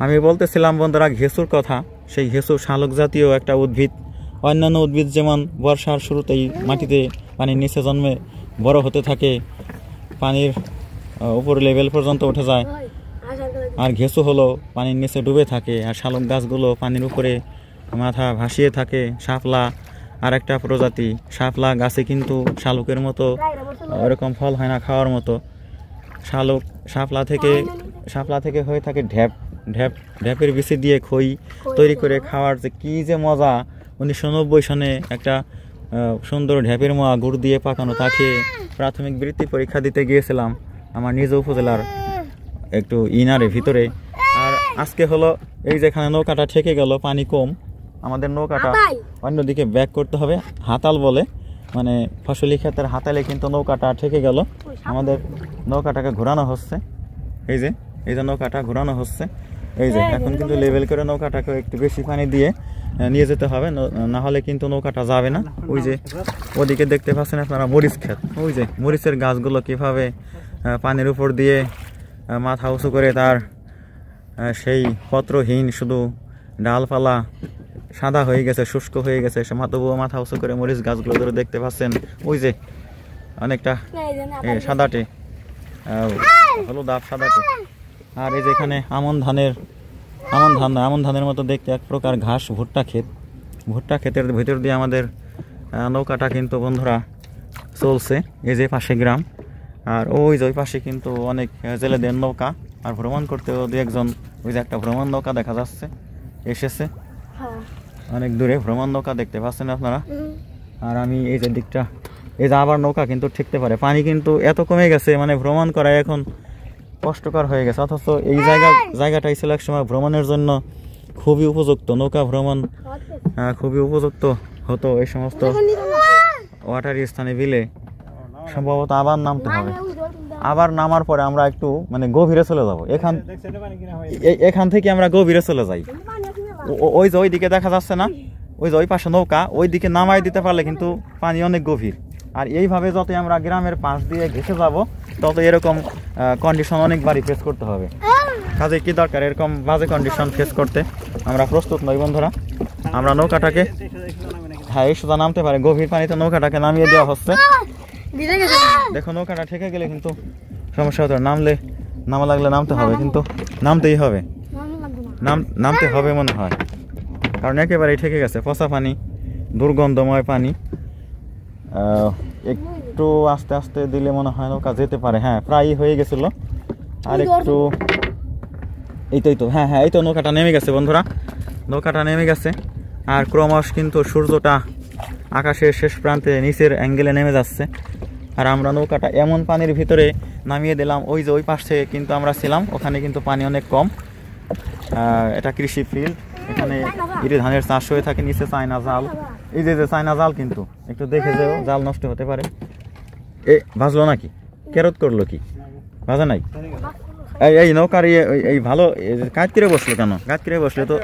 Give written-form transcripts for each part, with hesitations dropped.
আমি বলতেছিলাম বন্ধুরা ঘেঁচুর কথা। সেই ঘেঁচু শালক জাতীয় একটা উদ্ভিদ। অন্যান্য উদ্ভিদ যেমন বর্ষার শুরুতেই মাটিতে পানির নিচে জন্মে বড় হতে থাকে, পানির উপর লেভেল পর্যন্ত উঠে যায়, আর ঘেঁচু হলো পানির নিচে ডুবে থাকে। আর শালক গাছগুলো পানির উপরে মাথা ভাসিয়ে থাকে। শাপলা আর একটা প্রজাতি, শাপলা গাছে কিন্তু শালকের মতো ওরকম ফল হয় না খাওয়ার মতো। শাপলা থেকে হয়ে থাকে ঢ্যাপ। ঢ্যাপের বিচি দিয়ে খই তৈরি করে খাওয়ার যে কী যে মজা। 1990 সনে একটা সুন্দর ঢ্যাপের মোয়া গুড় দিয়ে পাকানো, তাকে প্রাথমিক বৃত্তি পরীক্ষা দিতে গিয়েছিলাম আমার নিজ উপজেলার একটু ইনারের ভিতরে। আর আজকে হলো এই যেখানে নৌকাটা ঠেকে গেল, পানি কম, আমাদের নৌকাটা অন্যদিকে ব্যাক করতে হবে। হাতাল বলে, মানে ফসলি ক্ষেতের হাতালে কিন্তু নৌকাটা ঠেকে গেল। আমাদের নৌকাটাকে ঘোরানো হচ্ছে, এই যে নৌকাটা ঘোরানো হচ্ছে। এই যে এখন কিন্তু লেভেল করে নৌকাটাকে একটু বেশি পানি দিয়ে নিয়ে যেতে হবে, না হলে কিন্তু নৌকাটা যাবে না। ওই যে ওদিকে দেখতে পাচ্ছেন আপনারা মরিচ ক্ষেত, ওই যে মরিচের গাছগুলো কিভাবে পানির উপর দিয়ে মাথা উঁচু করে তার সেই পত্রহীন শুধু ডালপালা সাদা হয়ে গেছে, শুষ্ক হয়ে গেছে, তবুও মাথা উঁচু করে মরিচ গাছগুলো ধরে দেখতে পাচ্ছেন। ওই যে অনেকটা সাদাটে, হলুদ আপ সাদাটে। আর এই যেখানে আমন ধানের মতো দেখতে এক প্রকার ঘাস, ভুট্টা ক্ষেতের ভিতর দিয়ে আমাদের নৌকাটা কিন্তু বন্ধুরা চলছে। এই যে পাশে গ্রাম, আর ওই যে ওই পাশে কিন্তু অনেক জেলেদের নৌকা, আর ভ্রমণ করতেও দু একজন, ওই যে একটা ভ্রমণ নৌকা দেখা যাচ্ছে এসেছে অনেক দূরে, ভ্রমণ নৌকা দেখতে পাচ্ছেন আপনারা। আর আমি এই যে দিকটা, এই যে আবার নৌকা কিন্তু ঠেকতে পারে। পানি কিন্তু এত কমে গেছে, মানে ভ্রমণ করা এখন কষ্টকর হয়ে গেছে। অথচ এই জায়গাটাই ছিল এক সময় ভ্রমণের জন্য খুবই উপযুক্ত, নৌকা ভ্রমণ খুবই উপযুক্ত হতো। এই সমস্ত ওয়াটারি স্থানে বিলে সম্ভবত আবার নামতে হবে। আবার নামার পরে আমরা একটু মানে গভীরে চলে যাব। এখান থেকে আমরা গভীরে চলে যাই। ওই যে ওই দিকে দেখা যাচ্ছে না, ওই যে ওই পাশে নৌকা, ওই দিকে নামাই দিতে পারলে কিন্তু পানি অনেক গভীর। আর এইভাবে যত আমরা গ্রামের পাশ দিয়ে ঘেঁষে যাব, তত এরকম কন্ডিশন অনেকবারই ফেস করতে হবে। কাজে কি দরকার এরকম বাজে কন্ডিশন ফেস করতে? আমরা প্রস্তুত নই বন্ধুরা। আমরা নৌকাটাকে, হ্যাঁ এই সোজা নামতে পারে, গভীর পানিতে নৌকাটাকে নামিয়ে দেওয়া হচ্ছে। দেখো নৌকাটা ঠেকে গেলে কিন্তু সমস্যা হতো। নামা লাগলে নামতে হবে, কিন্তু নামতেই হবে, নামতে হবে মনে হয়, কারণ একেবারেই ঠেকে গেছে। পচা পানি, দুর্গন্ধময় পানি। একটু আস্তে আস্তে দিলে মনে হয় নৌকা যেতে পারে। হ্যাঁ প্রায়ই হয়ে গেছিল, আর একটু এই তো হ্যাঁ এই তো নৌকাটা নেমে গেছে বন্ধুরা, নৌকাটা নেমে গেছে। আর ক্রমশ কিন্তু সূর্যটা আকাশের শেষ প্রান্তে নিচের অ্যাঙ্গেলে নেমে যাচ্ছে। আর আমরা নৌকাটা এমন পানির ভিতরে নামিয়ে দিলাম, ওই যে ওই পাশে কিন্তু আমরা ছিলাম, ওখানে কিন্তু পানি অনেক কম। এটা কৃষি ফিল্ড, এখানে ইরি ধানের চাষ হয়ে থাকে। নিচে চায়না জাল, এই যে চায়না জাল, কিন্তু একটু দেখে যেও, জাল নষ্ট হতে পারে। এ ভাজলো নাকি, কেরত করলো কি, ভাজা নাই? এই নৌকার এই ভালো কাজ করে বসলো কেন? কাজ করে বসলে তো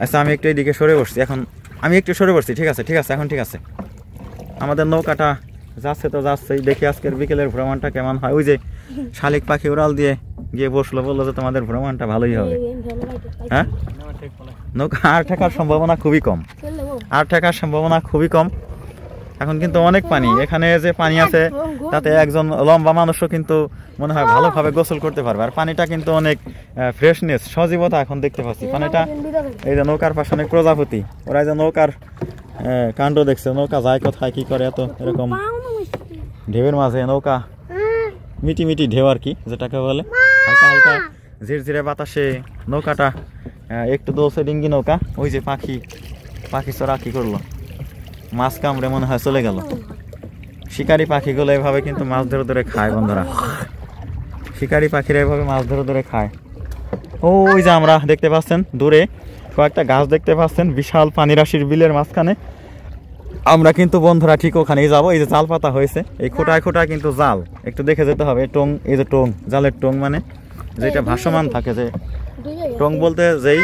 আচ্ছা, আমি একটু এইদিকে সরে বসছি, এখন আমি একটু সরে বসছি। ঠিক আছে এখন ঠিক আছে। আমাদের নৌকাটা যাচ্ছে তো যাচ্ছেই, দেখি আজকের বিকেলের ভ্রমণটা কেমন হয়। ওই যে শালিক পাখি উড়াল দিয়ে গিয়ে বসলো, বললো যে তোমাদের ভ্রমণটা ভালোই হবে। হ্যাঁ নৌকা আর ঠেকার সম্ভাবনা খুবই কম, এখন কিন্তু অনেক পানি। এখানে যে পানি আছে তাতে একজন লম্বা মানুষও কিন্তু মনে হয় ভালোভাবে গোসল করতে পারবে। আর পানিটা কিন্তু অনেক ফ্রেশনেস, সজীবতা এখন দেখতে পাচ্ছি পানিটা। এই যে নৌকার পাশে অনেক প্রজাপতি, ওরা যে নৌকার কাণ্ড দেখছে, নৌকা যায় কোথায়, কি করে, এত এরকম ঢেউয়ের মাঝে নৌকা, মিটি ঢেউ আর কি যেটাকে বলে, হালকা হালকা ঝিরঝিরে বাতাসে নৌকাটা একটু দোলছে, ডিঙ্গি নৌকা। ওই যে পাখি চড়া কি করলো, মাছ কামড়ে মনে হয় চলে গেল। শিকারি পাখিগুলো এভাবে কিন্তু মাছ ধরে খায় বন্ধুরা, শিকারি পাখিরা এভাবে মাছ ধরে খায়। ওই যে আমরা দেখতে পাচ্ছেন দূরে কয়েকটা গাছ দেখতে পাচ্ছেন, বিশাল পানিরাশির বিলের মাঝখানে। আমরা কিন্তু বন্ধুরা ঠিক ওখানেই যাবো। এই যে জাল পাতা হয়েছে, এই খোটায় কিন্তু জাল, একটু দেখে যেতে হবে। টং, এই যে টং, জালের টং মানে যেটা ভাসমান থাকে, যে টং বলতে যেই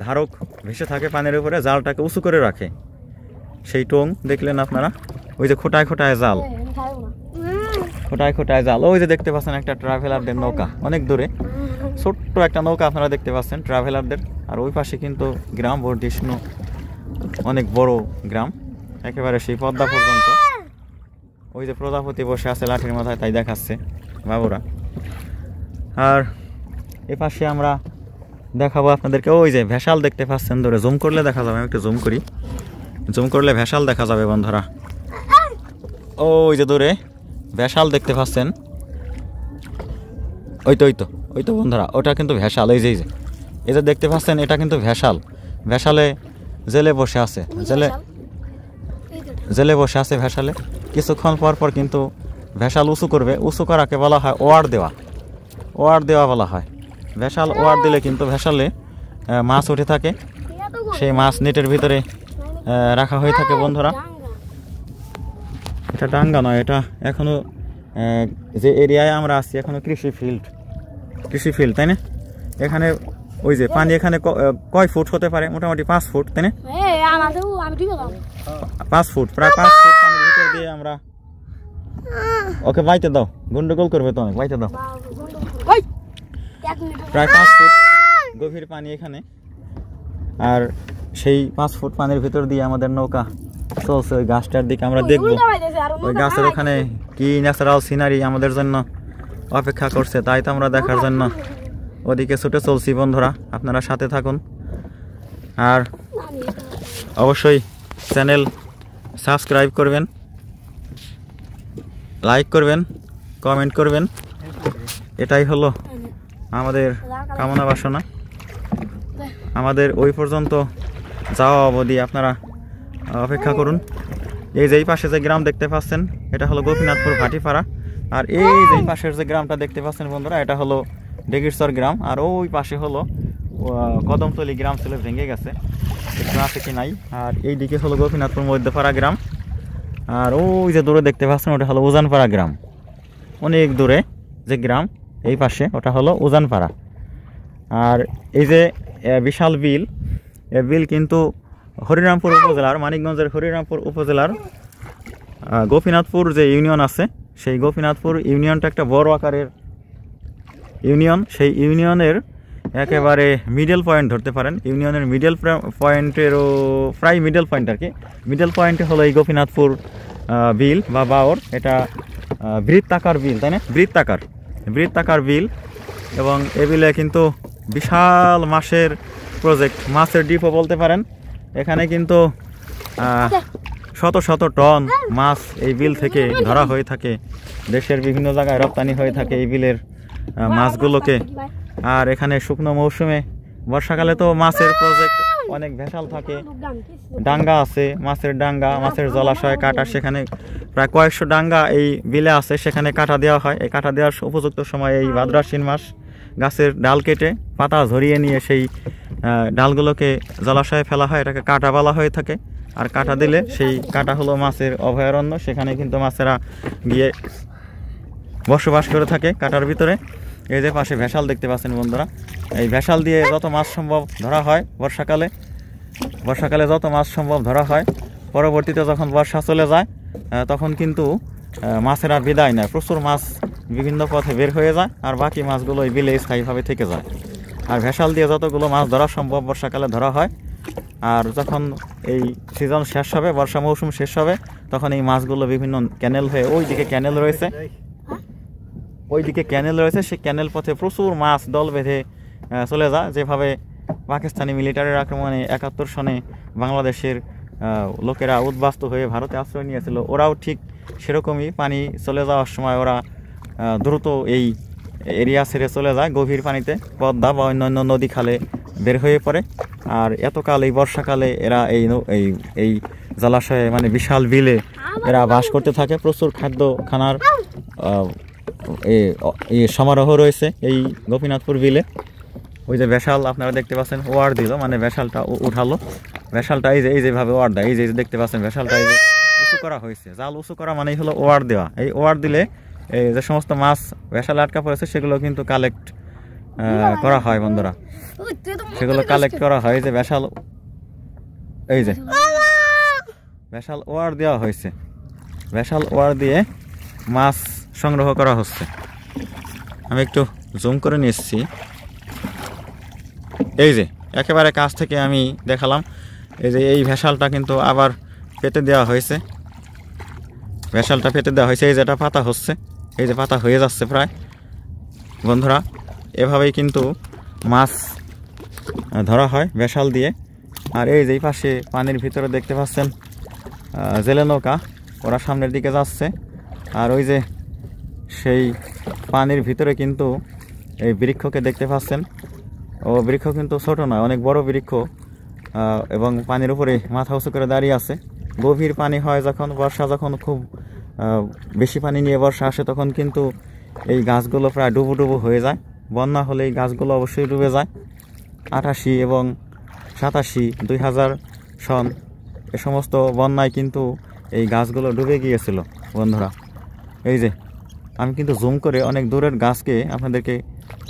ধারক ভেসে থাকে পানির উপরে, জালটাকে উঁচু করে রাখে, সেই টং দেখলেন আপনারা। ওই যে খোটায় জাল, খোটায় খোটায় জাল। ওই যে দেখতে পাচ্ছেন একটা ট্রাভেলারদের নৌকা অনেক দূরে, ছোট্ট একটা নৌকা আপনারা দেখতে পাচ্ছেন ট্রাভেলারদের। আর ওই পাশে কিন্তু গ্রাম বর্ধিষ্ণু, অনেক বড় গ্রাম, একেবারে সেই পদ্মা পর্যন্ত। ওই যে প্রজাপতি বসে আছে লাঠির মাথায়, তাই দেখাচ্ছে বাবুরা। আর এ পাশে আমরা দেখাবো আপনাদেরকে, ওই যে ভেসাল দেখতে পাচ্ছেন দূরে, জুম করলে দেখা যাবে, আমি একটু জুম করি, জুম করলে ভেসাল দেখা যাবে বন্ধুরা। ওই যে দূরে ভেসাল দেখতে পাচ্ছেন, ওই তো বন্ধুরা, ওটা কিন্তু ভেসাল। এই যে দেখতে পাচ্ছেন, এটা কিন্তু ভেসাল। ভেসালে জেলে বসে আছে, জেলে বসে আছে ভেসালে। কিছুক্ষণ পর পর কিন্তু ভেসাল উঁচু করবে, উঁচু করাকে বলা হয় ওয়ার দেওয়া, ওয়ার দেওয়া বলা হয়। ভেসাল ওয়ার দিলে কিন্তু ভেসালে মাছ উঠে থাকে, সেই মাছ নেটের ভিতরে রাখা হয়ে থাকে বন্ধুরা। এটা ডাঙ্গা নয়, এটা এখনো যে এরিয়ায় আমরা আছি এখনো কৃষি ফিল্ড, তাই না? এখানে ওই যে পানি এখানে কয় ফুট হতে পারে? মোটামুটি 5 ফুট, তাই না? 5 ফুট, প্রায় 5 ফুট পানির ভিতর দিয়ে আমরা, ওকে বাইতে দাও, গন্ডগোল করবে তো অনেক, বাইতে দাও। প্রায় 5 ফুট গভীর পানি এখানে, আর সেই 5 ফুট পানির ভিতর দিয়ে আমাদের নৌকা চলছে। ওই গাছটার দিকে আমরা দেখবো, ওই গাছের ওখানে কি ন্যাচারাল সিনারি আমাদের জন্য অপেক্ষা করছে, তাই তো আমরা দেখার জন্য ওদিকে ছুটে চলছি বন্ধুরা। আপনারা সাথে থাকুন, আর অবশ্যই চ্যানেল সাবস্ক্রাইব করবেন, লাইক করবেন, কমেন্ট করবেন, এটাই হলো আমাদের কামনা বাসনা। আমাদের ওই পর্যন্ত যাওয়া অবধি আপনারা অপেক্ষা করুন। এই যে এই পাশে যে গ্রাম দেখতে পাচ্ছেন, এটা হলো গোপীনাথপুর ভাটিপাড়া। আর এই যে পাশের যে গ্রামটা দেখতে পাচ্ছেন বন্ধুরা, এটা হলো ডেগিরচর গ্রাম। আর ওই পাশে হলো কদমতলী গ্রাম, ছিল ভেঙে গেছে, একটু আছে কি নাই। আর এই দিকে হলো গোপীনাথপুর মধ্যপাড়া গ্রাম। আর ওই যে দূরে দেখতে পাচ্ছেন, ওটা হলো উজানপাড়া গ্রাম, অনেক দূরে যে গ্রাম এই পাশে, ওটা হলো উজানপাড়া। আর এই যে বিশাল বিল, এই বিল কিন্তু হরিরামপুর উপজেলার, মানিকগঞ্জের হরিরামপুর উপজেলার গোপীনাথপুর যে ইউনিয়ন আছে, সেই গোপীনাথপুর ইউনিয়নটা একটা বড় আকারের ইউনিয়ন। সেই ইউনিয়নের একেবারে মিডল পয়েন্ট ধরতে পারেন, ইউনিয়নের মিডল পয়েন্টেরও প্রায় মিডল পয়েন্ট আর কি। মিডল পয়েন্টে হলো এই গোপীনাথপুর বিল বা বাওর। এটা বৃত্তাকার বিল, তাই না? বৃত্তাকার বিল। এবং এ বিলে কিন্তু বিশাল মাছের প্রজেক্ট, মাছের ডিপো বলতে পারেন। এখানে কিন্তু শত শত টন মাছ এই বিল থেকে ধরা হয়ে থাকে, দেশের বিভিন্ন জায়গায় রপ্তানি হয়ে থাকে এই বিলের মাছগুলোকে। আর এখানে শুকনো মৌসুমে, বর্ষাকালে তো মাছের প্রজেক্ট অনেক ভেসাল থাকে, ডাঙ্গা আছে, মাছের ডাঙ্গা, মাছের জলাশয়, কাটা, সেখানে প্রায় কয়েকশো ডাঙ্গা এই বিলে আছে, সেখানে কাটা দেওয়া হয়। এই কাটা দেওয়ার উপযুক্ত সময় এই ভাদ্র আশ্বিন মাস। গাছের ডাল কেটে পাতা ঝরিয়ে নিয়ে সেই ডালগুলোকে জলাশয়ে ফেলা হয়, এটাকে কাটা বলা হয়ে থাকে। আর কাটা দিলে সেই কাটা হলো মাছের অভয়ারণ্য, সেখানে কিন্তু মাছেরা গিয়ে বসবাস করে থাকে কাটার ভিতরে। এই যে পাশে ভেসাল দেখতে পাচ্ছেন বন্ধুরা, এই ভেসাল দিয়ে যত মাছ সম্ভব ধরা হয় বর্ষাকালে যত মাছ সম্ভব ধরা হয়। পরবর্তীতে যখন বর্ষা চলে যায় তখন কিন্তু মাছেরা বিদায় নেয়, প্রচুর মাছ বিভিন্ন পথে বের হয়ে যায়, আর বাকি মাছগুলো এই বিলে স্থায়ীভাবে থেকে যায়। আর ভেসাল দিয়ে যতগুলো মাছ ধরা সম্ভব বর্ষাকালে ধরা হয়। আর যখন এই সিজন শেষ হবে, বর্ষা মৌসুম শেষ হবে, তখন এই মাছগুলো বিভিন্ন ক্যানেল হয়ে, ওইদিকে ক্যানেল রয়েছে, সেই ক্যানেল পথে প্রচুর মাছ দল বেঁধে চলে যায়। যেভাবে পাকিস্তানি মিলিটারির আক্রমণে 71 সনে বাংলাদেশের লোকেরা উদ্বাস্তু হয়ে ভারতে আশ্রয় নিয়েছিল, ওরাও ঠিক সেরকমই পানি চলে যাওয়ার সময় ওরা দ্রুত এই এরিয়া ছেড়ে চলে যায়, গভীর পানিতে পদ্মা বা অন্যান্য নদী খালে বের হয়ে পড়ে। আর এতকাল এই বর্ষাকালে এরা এই জলাশয়ে, মানে বিশাল বিলে এরা বাস করতে থাকে। প্রচুর খাদ্য খানার সমারোহ রয়েছে এই গোপীনাথপুর বিলে। ওই যে ভেসাল আপনারা দেখতে পাচ্ছেন, ওয়ার দিল, মানে ভেসালটা উঠালো। ভেসালটা এই যেভাবে ওয়ার দেয়, এই যে দেখতে পাচ্ছেন ভেসালটা এই যে উঁচু করা হয়েছে। জাল উঁচু করা মানেই হলো ওয়ার দেওয়া। এই ওয়ার দিলে এই যে সমস্ত মাছ ভেসালে আটকা পড়েছে সেগুলো কিন্তু কালেক্ট করা হয় বন্ধুরা, সেগুলো কালেক্ট করা হয়। যে ভেসাল, এই যে ভেসাল ওয়ার দেওয়া হয়েছে, ভেসাল ওয়ার দিয়ে মাছ সংগ্রহ করা হচ্ছে। আমি একটু জুম করে নিচ্ছি। এই যে একেবারে কাছ থেকে আমি দেখালাম, এই যে এই ভেসালটা কিন্তু আবার পেতে দেওয়া হয়েছে, ভেসালটা পেতে দেওয়া হয়েছে। এই যেটা পাতা হচ্ছে, এই যে পাতা হয়ে যাচ্ছে প্রায়। বন্ধুরা, এভাবেই কিন্তু মাছ ধরা হয় ভেসাল দিয়ে। আর এই যে পাশে পানির ভিতরে দেখতে পাচ্ছেন জেলে নৌকা, ওরা সামনের দিকে যাচ্ছে। আর ওই যে সেই পানির ভিতরে কিন্তু এই বৃক্ষকে দেখতে পাচ্ছেন। ও বৃক্ষ কিন্তু ছোট নয়, অনেক বড় বৃক্ষ, এবং পানির উপরে মাথা উঁচু করে দাঁড়িয়ে আছে। গভীর পানি হয় যখন, বর্ষা যখন খুব বেশি পানি নিয়ে বর্ষা আসে, তখন কিন্তু এই গাছগুলো প্রায় ডুবো ডুবো হয়ে যায়। বন্যা হলে এই গাছগুলো অবশ্যই ডুবে যায়। 88 এবং 87, 2000 সন এ সমস্ত বন্যায় কিন্তু এই গাছগুলো ডুবে গিয়েছিল। বন্ধুরা, এই যে আমি কিন্তু জুম করে অনেক দূরের গাছকে আপনাদেরকে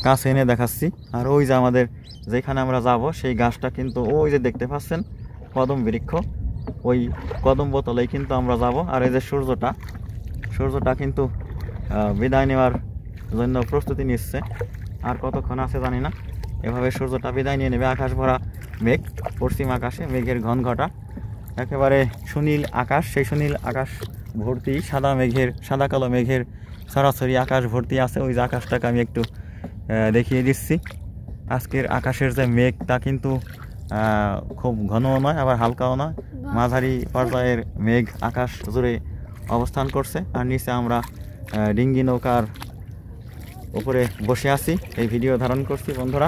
কাছে এনে দেখাচ্ছি। আর ওই যে আমাদের যেখানে আমরা যাব সেই গাছটা কিন্তু ওই যে দেখতে পাচ্ছেন কদম বৃক্ষ, ওই কদম বোতলেই কিন্তু আমরা যাব। আর এই যে সূর্যটা কিন্তু বিদায় নেওয়ার জন্য প্রস্তুতি নিচ্ছে। আর কতক্ষণ আছে জানি না, এভাবে সূর্যটা বিদায় নিয়ে নেবে। আকাশ ভরা মেঘ, পশ্চিম আকাশে মেঘের ঘনঘটা, একেবারে সুনীল আকাশ। সেই সুনীল আকাশ ভর্তি সাদা কালো মেঘের সরাসরি আকাশ ভর্তি আছে। ওই যে আকাশটাকে আমি একটু দেখিয়ে দিচ্ছি। আজকের আকাশের যে মেঘ তা কিন্তু খুব ঘনও নয়, আবার হালকাও নয়, মাঝারি পর্যায়ের মেঘ আকাশ জুড়ে অবস্থান করছে। আর নিচে আমরা ডিঙ্গি নৌকার উপরে বসে আছি, এই ভিডিও ধারণ করছি। বন্ধুরা,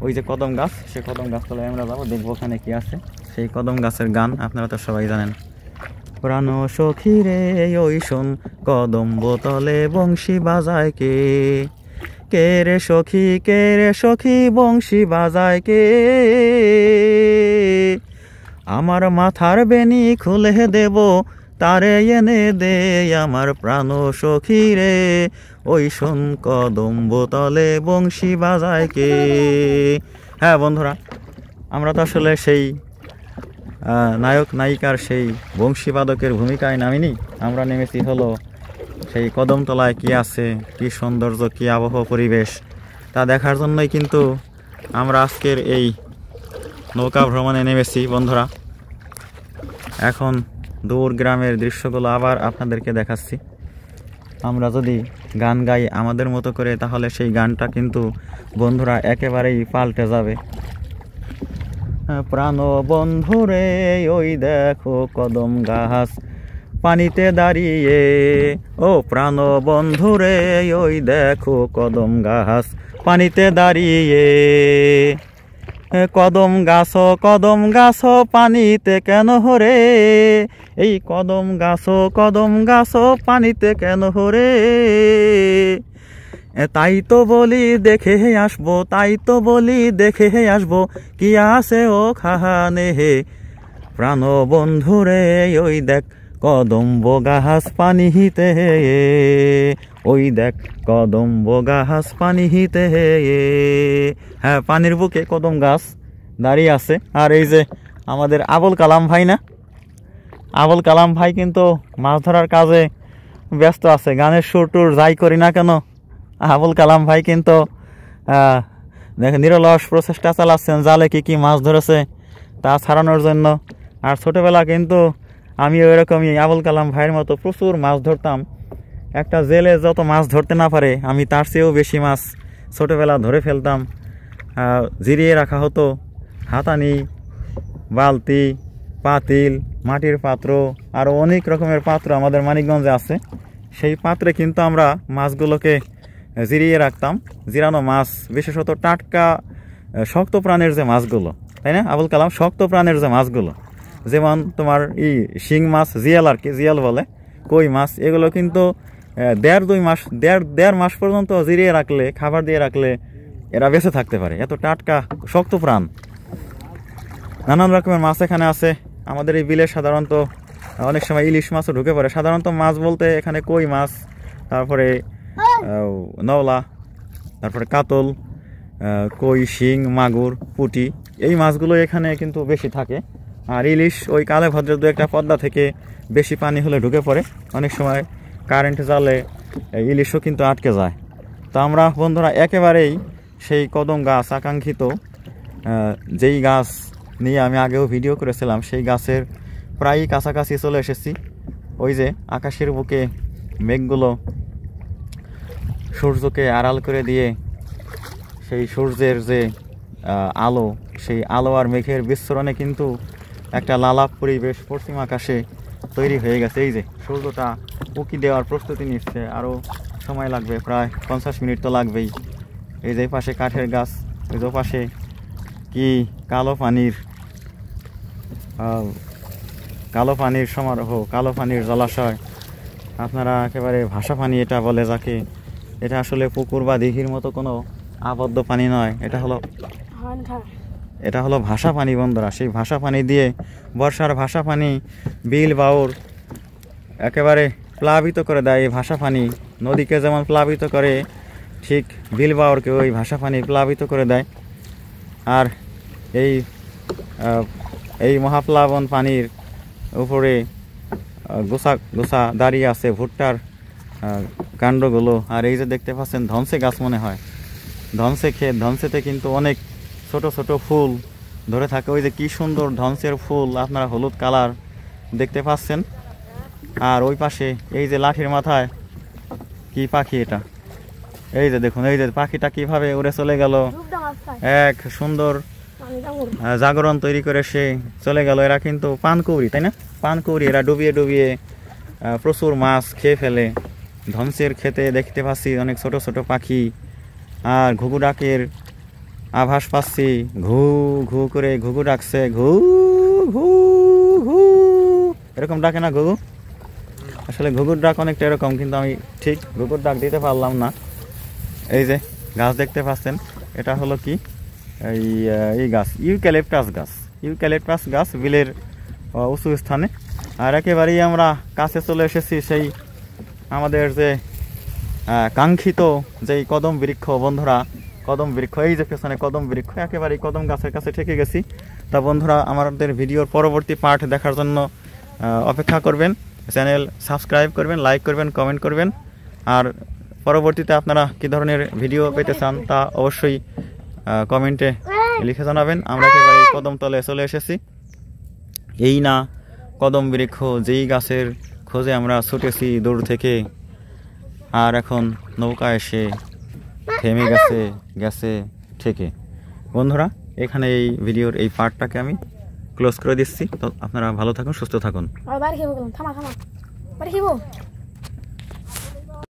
ওই যে কদম গাছ, সেই কদম গাছতলায় আমরা যাবো, দেখবো ওখানে কি আছে। সেই কদম গাছের গান আপনারা তো সবাই জানেন। প্রাণ সখী রে ওই শোন, কদম বোতলে বংশী বাজায় কে, কে রে সখী বংশী বাজায় কে, আমার মাথার বেনি খুলে দেব তারে এনে দে, আমার প্রাণ সখী রে ওই শোন, কদম বোতলে বংশী বাজায় কে। হ্যাঁ বন্ধুরা, আমরা তো আসলে সেই নায়ক নায়িকার সেই বংশীবাদকের ভূমিকায় নামিনি। আমরা নেমেছি হলো সেই কদমতলায় কি আছে, কি সৌন্দর্য, কি আবহাওয়া পরিবেশ, তা দেখার জন্যই কিন্তু আমরা আজকের এই নৌকা ভ্রমণে নেমেছি। বন্ধুরা, এখন দূর গ্রামের দৃশ্যগুলো আবার আপনাদেরকে দেখাচ্ছি। আমরা যদি গান গাই আমাদের মতো করে, তাহলে সেই গানটা কিন্তু বন্ধুরা একেবারেই পাল্টে যাবে। প্রাণ বন্ধুরে ওই দেখো কদম গাছ পানিতে দাঁড়িয়ে, ও প্রাণ বন্ধুরে ওই দেখো কদম গাছ পানিতে দাঁড়িয়ে, কদম গাছ পানিতে কেন হরে, এই কদম গাছ পানিতে কেন হরে, তাই তো বলি দেখে আসবো, কি আছে ও খাহানে হে, প্রাণ বন্ধুরে ওই দেখ কদম্ব গাছ পানিতে, ওই দেখ কদম্ব গাছ পানিতে। হ্যাঁ, পানির বুকে কদম গাছ দাঁড়িয়ে আছে। আর এই যে আমাদের আবুল কালাম ভাই, না আবুল কালাম ভাই কিন্তু মাছ ধরার কাজে ব্যস্ত আছে। গানের সুর টুর যাই করি না কেন, আবুল কালাম ভাই কিন্তু নিরলস প্রচেষ্টা চালাচ্ছেন জালে কি কি মাছ ধরেছে তা ছাড়ানোর জন্য। আর ছোটবেলা কিন্তু আমি ওইরকমই আবুল কালাম ভাইয়ের মতো প্রচুর মাছ ধরতাম। একটা জেলে যত মাছ ধরতে না পারে, আমি তার চেয়েও বেশি মাছ ছোটবেলা ধরে ফেলতাম। জিরিয়ে রাখা হতো হাতানি, বালতি, পাতিল, মাটির পাত্র, আরও অনেক রকমের পাত্র আমাদের মানিকগঞ্জে আছে। সেই পাত্রে কিন্তু আমরা মাছগুলোকে জিরিয়ে রাখতাম। জিরানো মাছ, বিশেষত টাটকা শক্ত প্রাণের যে মাছগুলো, তাই না আবুল কালাম, শক্ত প্রাণের যে মাছগুলো, যেমন তোমার শিং মাছ, জিয়াল আর কি, জিয়াল বলে, কই মাছ, এগুলো কিন্তু দেড় মাস পর্যন্ত জিরিয়ে রাখলে, খাবার দিয়ে রাখলে এরা বেঁচে থাকতে পারে। এত টাটকা শক্ত প্রাণ। নানান রকমের মাছ এখানে আছে আমাদের এই বিলে। সাধারণত অনেক সময় ইলিশ মাছও ঢুকে পড়ে। সাধারণত মাছ বলতে এখানে কই মাছ, তারপরে নওলা, তারপরে কাতল, কই, শিং, মাগুর, পুঁটি, এই মাছগুলো এখানে কিন্তু বেশি থাকে। আর ইলিশ ওই কালে ভদ্রের দু একটা পদ্মা থেকে বেশি পানি হলে ঢুকে পড়ে। অনেক সময় কারেন্ট জালে ইলিশও কিন্তু আটকে যায়। তো আমরা বন্ধুরা একেবারেই সেই কদম গাছ আকাঙ্ক্ষিত যেই গাছ নিয়ে আমি আগেও ভিডিও করেছিলাম সেই গাছের প্রায়ই কাছাকাছি চলে এসেছি। ওই যে আকাশের বুকে মেঘগুলো সূর্যকে আড়াল করে দিয়ে সেই সূর্যের যে আলো, সেই আলো আর মেঘের বিস্ফোরণে কিন্তু একটা লালাপ পরিবেশ পশ্চিম আকাশে তৈরি হয়ে গেছে। এই যে সূর্যটা উঁকি দেওয়ার প্রস্তুতি নিচ্ছে, আরও সময় লাগবে, প্রায় 50 মিনিট তো লাগবেই। এই যে পাশে কাঠের গাছ, ওই যে পাশে কি কালো পানির সমারোহ, কালো পানির জলাশয়, আপনারা একেবারে ভাষা পানি এটা বলে যাকে। এটা আসলে পুকুর বা দিঘির মতো কোনো আবদ্ধ পানি নয়, এটা হলো ভাষা পানি বন্ধুরা। সেই ভাষা পানি দিয়ে বর্ষার ভাষা পানি বিল বাউর একেবারে প্লাবিত করে দেয়। এই ভাষা পানি নদীকে যেমন প্লাবিত করে, ঠিক বিল বাউরকে ওই ভাষা পানি প্লাবিত করে দেয়। আর এই মহাপ্লাবন পানির উপরে গোছা গোছা দাঁড়িয়ে আছে ভুট্টার কাণ্ডগুলো। আর এই যে দেখতে পাচ্ছেন ধনসে গাছ, মনে হয় ধনসে ক্ষেত। ধনসেতে কিন্তু অনেক ছোট ছোট ফুল ধরে থাকে। ওই যে কি সুন্দর ধনসের ফুল, আপনারা হলুদ কালার দেখতে পাচ্ছেন। আর ওই পাশে এই যে লাঠির মাথায় কি পাখি এটা, এই যে দেখুন, এই যে পাখিটা কিভাবে উড়ে চলে গেল, এক সুন্দর জাগরণ তৈরি করে সে চলে গেল। এরা কিন্তু পানকৌড়ি, তাই না? পানকৌড়ি, এরা ডুবিয়ে ডুবিয়ে প্রচুর মাছ খেয়ে ফেলে। ধনসের খেতে দেখতে পাচ্ছি অনেক ছোট ছোট পাখি। আর ঘুঘু ডাকের আভাস পাচ্ছি, ঘু ঘু করে ঘুঘু ডাকছে, ঘু ঘু ঘু, এরকম ডাকে না ঘুঘু? আসলে ঘুঘুর ডাক অনেকটা এরকম, কিন্তু আমি ঠিক ঘুঘুর ডাক দিতে পারলাম না। এই যে গাছ দেখতে পাচ্ছেন, এটা হলো কি, এই গাছ ইউক্যালিপটাস গাছ বিলের উঁচু স্থানে। আর একেবারেই আমরা কাছে চলে এসেছি সেই আমাদের যে কাঙ্ক্ষিত যেই কদম বৃক্ষ বন্ধুরা, কদম বৃক্ষ। এই যে পেছনে কদম বৃক্ষ, একেবারেই কদম গাছের কাছে ঠেকে গেছি। তা বন্ধুরা, আমাদের ভিডিওর পরবর্তী পার্ট দেখার জন্য অপেক্ষা করবেন, চ্যানেল সাবস্ক্রাইব করবেন, লাইক করবেন, কমেন্ট করবেন। আর পরবর্তীতে আপনারা কী ধরনের ভিডিও পেতে চান তা অবশ্যই কমেন্টে লিখে জানাবেন। আমরা একেবারে কদম তলে চলে এসেছি। এই না কদম বৃক্ষ, যেই গাছের খোঁজে আমরা ছুটেছি দূর থেকে, আর এখন নৌকা এসে থেমে গেছে ঠেকে। বন্ধুরা, এখানে এই ভিডিওর এই পার্টটাকে আমি ক্লোজ করে দিচ্ছি। তো আপনারা ভালো থাকুন, সুস্থ থাকুন।